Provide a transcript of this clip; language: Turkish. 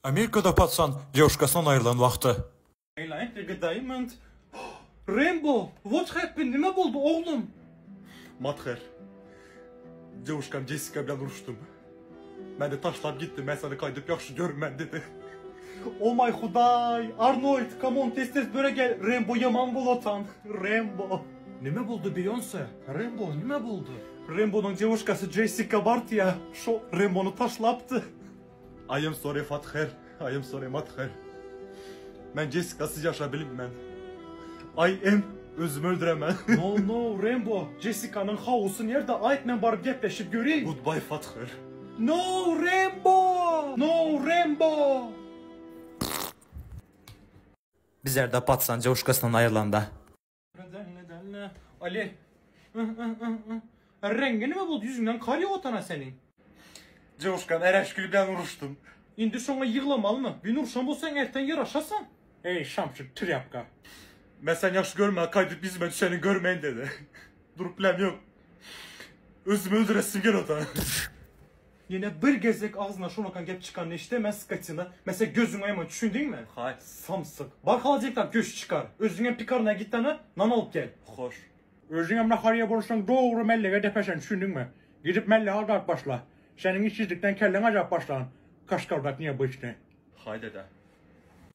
Amerika'da patsan девушкасынан ayrılan vaxtı. Hey like the diamond. Rainbow, what happened? Ne oldu oğlum? Mather. Девушкам Jessica bilen vuruştum. Ben de taşlap gittim. Ben sana kaydıp yaxşı görmem dedi. Oh my Huday. Arnold, come on tez böyle gel. Rainbow yaman bulatan. Rainbow. Nime buldu Beyoncé? Rainbow nime buldu? Rainbow'un девушкасы Jessica Bart ya. Şu Rainbow'u taşlaptı. I am sorry Father. I am sorry Mather. Ben Jessica'sız yaşa bilmem. I am özümü öldüremem. No Rainbow. Jessica'nın havusu nerede? Ait men barıp gepleşip göreyim. Goodbye Father. No Rainbow. No Rainbow. Bizler de patsan девушкасынан ayrılanda. Neden? Ali. Rengini mi buldu yüzünden kar yağıtana senin? Девушкам Ereşkül bilen vuruştum. İndi sonra yığlamalı mı? Bir nurşan bulsan erten yaraşasan. Ey şamşık triyapka. Ben sen yaxşı görme kaydıp bizime düşeni görmeyin dedi. Durup bilem yok. Özümü öldüresim gel o da. Yine bir gezek ağzına şunakan gep çıkan ne işte ben skatina. Mesela gözün ayma düşündün mü? Hayır. Samsık. Bak alacaklar göz çıkar. Özüne pikarına git tane nan alıp gel. Hoş. Özün emre karıya bulursan doğru mellege depeşen düşündün mü? Gidip melle al kalk başla. Senin işsizlikten kellen acayip başlan. Kaşkardak niye bu işte? Haydi de.